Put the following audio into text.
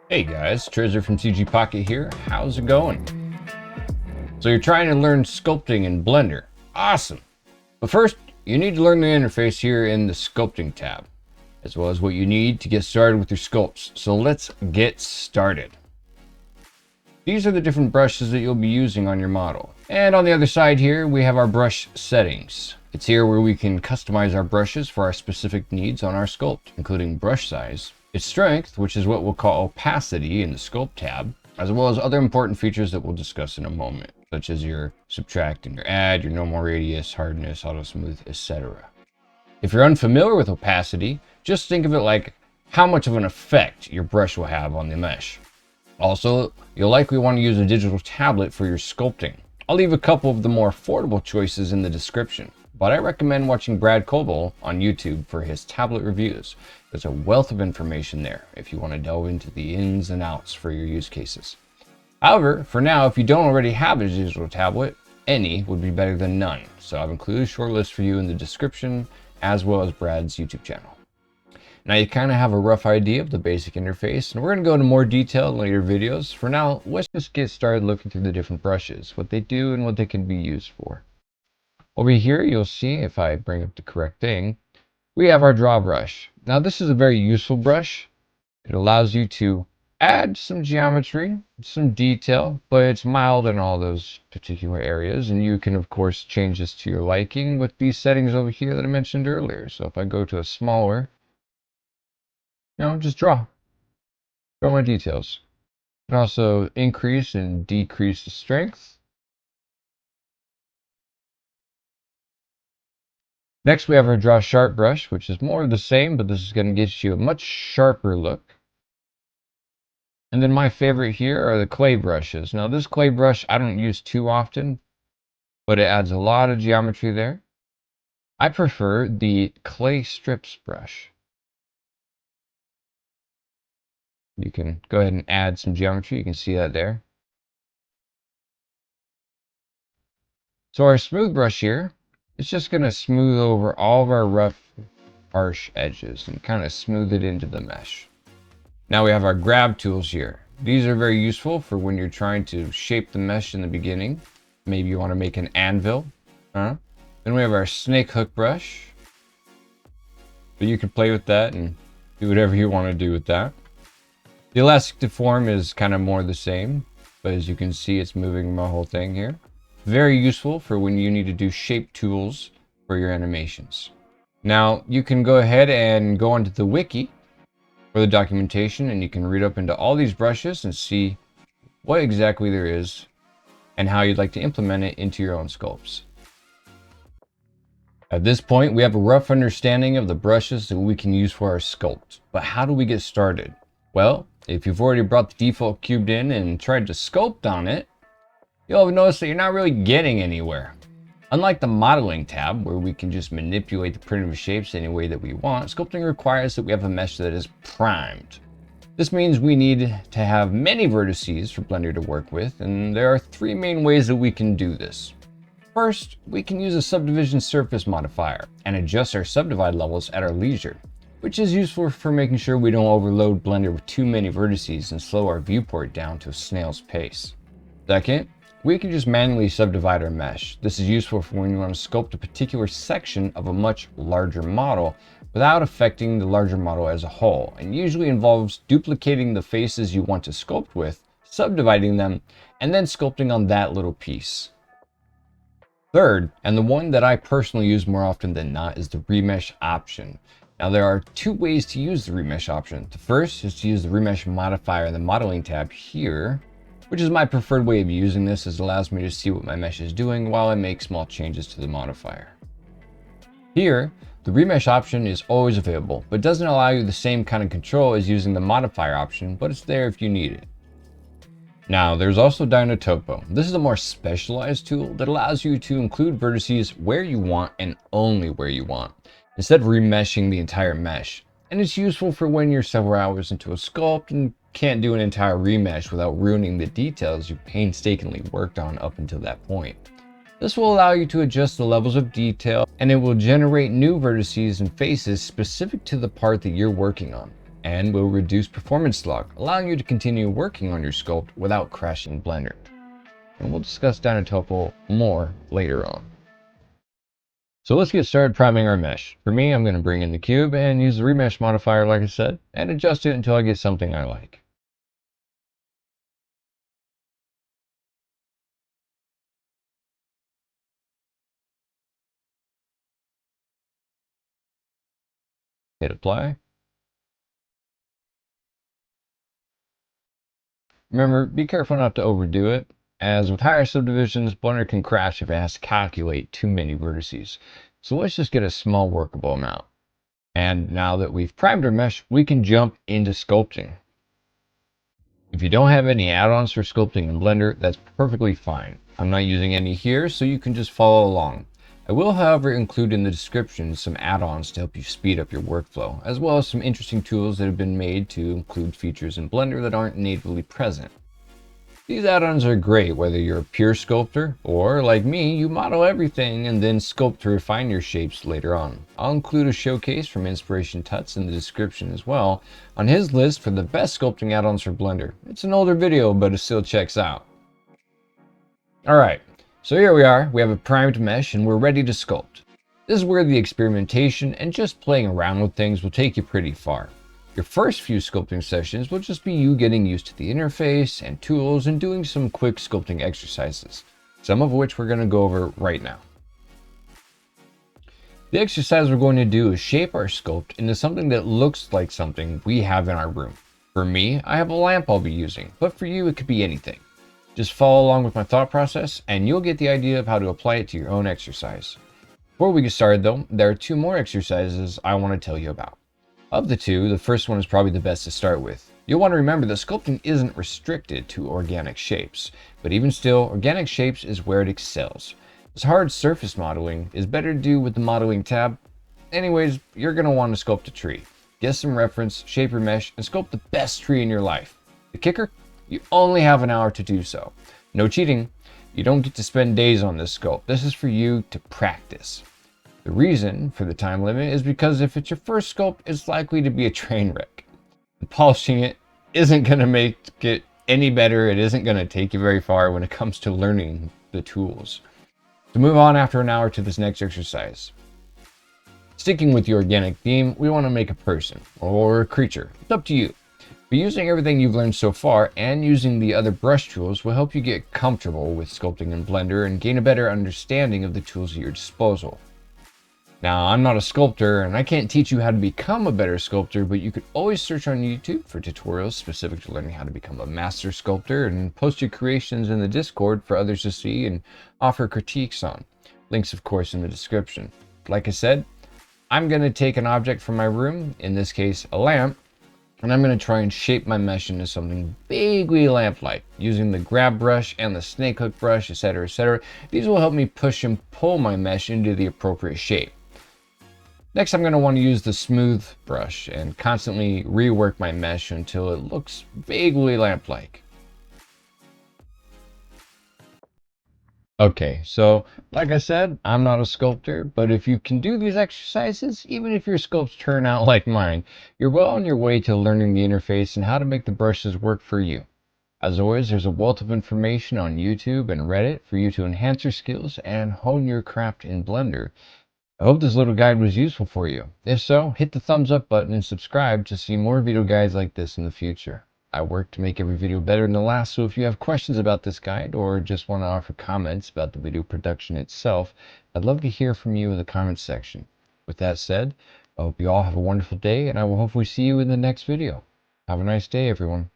Hey guys, Treasure from CG Pocket here. How's it going? So you're trying to learn sculpting in Blender. Awesome! But first, you need to learn the interface here in the Sculpting tab, as well as what you need to get started with your sculpts. So let's get started. These are the different brushes that you'll be using on your model. And on the other side here, we have our brush settings. It's here where we can customize our brushes for our specific needs on our sculpt, including brush size, its strength, which is what we'll call opacity in the sculpt tab, as well as other important features that we'll discuss in a moment, such as your subtract and your add, your normal radius, hardness, auto smooth, etc. If you're unfamiliar with opacity, just think of it like how much of an effect your brush will have on the mesh. Also, you'll likely want to use a digital tablet for your sculpting. I'll leave a couple of the more affordable choices in the description, but I recommend watching Brad Coble on YouTube for his tablet reviews. There's a wealth of information there if you want to delve into the ins and outs for your use cases. However, for now, if you don't already have a digital tablet, any would be better than none. So I've included a short list for you in the description, as well as Brad's YouTube channel. Now you kind of have a rough idea of the basic interface, and we're going to go into more detail in later videos. For now, let's just get started looking through the different brushes, what they do and what they can be used for. Over here, you'll see, if I bring up the correct thing, we have our draw brush. Now this is a very useful brush. It allows you to add some geometry, some detail, but it's mild in all those particular areas. And you can, of course, change this to your liking with these settings over here that I mentioned earlier. So if I go to a smaller, just draw my details. You can also increase and decrease the strength. Next, we have our draw sharp brush, which is more of the same, but this is going to get you a much sharper look. And then my favorite here are the clay brushes. Now this clay brush I don't use too often, but it adds a lot of geometry there. I prefer the clay strips brush. You can go ahead and add some geometry. You can see that there. So our smooth brush here, it's just going to smooth over all of our rough, harsh edges and kind of smooth it into the mesh. Now we have our grab tools here. These are very useful for when you're trying to shape the mesh in the beginning. Maybe you want to make an anvil. Then we have our snake hook brush. But you can play with that and do whatever you want to do with that. The elastic deform is kind of more the same, but as you can see, it's moving my whole thing here. Very useful for when you need to do shape tools for your animations. Now you can go ahead and go onto the wiki for the documentation, and you can read up into all these brushes and see what exactly there is and how you'd like to implement it into your own sculpts. At this point, we have a rough understanding of the brushes that we can use for our sculpt, but how do we get started? Well, if you've already brought the default cube in and tried to sculpt on it, you'll have noticed that you're not really getting anywhere. Unlike the modeling tab, where we can just manipulate the primitive shapes any way that we want, sculpting requires that we have a mesh that is primed. This means we need to have many vertices for Blender to work with, and there are three main ways that we can do this. First, we can use a subdivision surface modifier and adjust our subdivide levels at our leisure, which is useful for making sure we don't overload Blender with too many vertices and slow our viewport down to a snail's pace. Second, we can just manually subdivide our mesh. This is useful for when you want to sculpt a particular section of a much larger model without affecting the larger model as a whole, and usually involves duplicating the faces you want to sculpt with, subdividing them, and then sculpting on that little piece. Third, and the one that I personally use more often than not, is the remesh option. Now there are two ways to use the remesh option. The first is to use the remesh modifier in the modeling tab here, which is my preferred way of using this, as it allows me to see what my mesh is doing while I make small changes to the modifier. Here, the remesh option is always available, but doesn't allow you the same kind of control as using the modifier option, but it's there if you need it. Now, there's also Dynotopo. This is a more specialized tool that allows you to include vertices where you want and only where you want, instead of remeshing the entire mesh. And it's useful for when you're several hours into a sculpt and can't do an entire remesh without ruining the details you painstakingly worked on up until that point. This will allow you to adjust the levels of detail, and it will generate new vertices and faces specific to the part that you're working on. and will reduce performance log, allowing you to continue working on your sculpt without crashing Blender. And we'll discuss Dynatopal more later on. So let's get started priming our mesh. For me, I'm going to bring in the cube and use the remesh modifier like I said, and adjust it until I get something I like. Hit apply. Remember, be careful not to overdo it, as with higher subdivisions, Blender can crash if it has to calculate too many vertices. So let's just get a small workable amount. And now that we've primed our mesh, we can jump into sculpting. If you don't have any add-ons for sculpting in Blender, that's perfectly fine. I'm not using any here, so you can just follow along. I will, however, include in the description some add-ons to help you speed up your workflow, as well as some interesting tools that have been made to include features in Blender that aren't natively present. These add-ons are great whether you're a pure sculptor, or like me, you model everything and then sculpt to refine your shapes later on. I'll include a showcase from InspirationTuts in the description as well, on his list for the best sculpting add-ons for Blender. It's an older video, but it still checks out. Alright, so here we are, we have a primed mesh and we're ready to sculpt. This is where the experimentation and just playing around with things will take you pretty far. Your first few sculpting sessions will just be you getting used to the interface and tools and doing some quick sculpting exercises, some of which we're going to go over right now. The exercise we're going to do is shape our sculpt into something that looks like something we have in our room. For me, I have a lamp I'll be using, but for you it could be anything. Just follow along with my thought process and you'll get the idea of how to apply it to your own exercise. Before we get started though, there are two more exercises I want to tell you about. Of the two, the first one is probably the best to start with. You'll want to remember that sculpting isn't restricted to organic shapes, but even still, organic shapes is where it excels. As hard surface modeling is better to do with the modeling tab. Anyways, you're going to want to sculpt a tree. Get some reference, shape your mesh, and sculpt the best tree in your life. The kicker? You only have an hour to do so. No cheating. You don't get to spend days on this sculpt. This is for you to practice. The reason for the time limit is because if it's your first sculpt, it's likely to be a train wreck. And polishing it isn't going to make it any better. It isn't going to take you very far when it comes to learning the tools. To move on after an hour to this next exercise. Sticking with the organic theme, we want to make a person or a creature. It's up to you. But using everything you've learned so far and using the other brush tools will help you get comfortable with sculpting in Blender and gain a better understanding of the tools at your disposal. Now, I'm not a sculptor and I can't teach you how to become a better sculptor, but you could always search on YouTube for tutorials specific to learning how to become a master sculptor and post your creations in the Discord for others to see and offer critiques on. Links, of course, in the description. Like I said, I'm going to take an object from my room, in this case, a lamp, and I'm going to try and shape my mesh into something vaguely lamp-like, using the grab brush and the snake hook brush, etc., etc. These will help me push and pull my mesh into the appropriate shape. Next, I'm going to want to use the smooth brush and constantly rework my mesh until it looks vaguely lamp-like. Okay, so like I said, I'm not a sculptor, but if you can do these exercises, even if your sculpts turn out like mine, you're well on your way to learning the interface and how to make the brushes work for you. As always, there's a wealth of information on YouTube and Reddit for you to enhance your skills and hone your craft in Blender. I hope this little guide was useful for you. If so, hit the thumbs up button and subscribe to see more video guides like this in the future. I work to make every video better than the last, so if you have questions about this guide or just want to offer comments about the video production itself, I'd love to hear from you in the comments section. With that said, I hope you all have a wonderful day and I will hopefully see you in the next video. Have a nice day, everyone.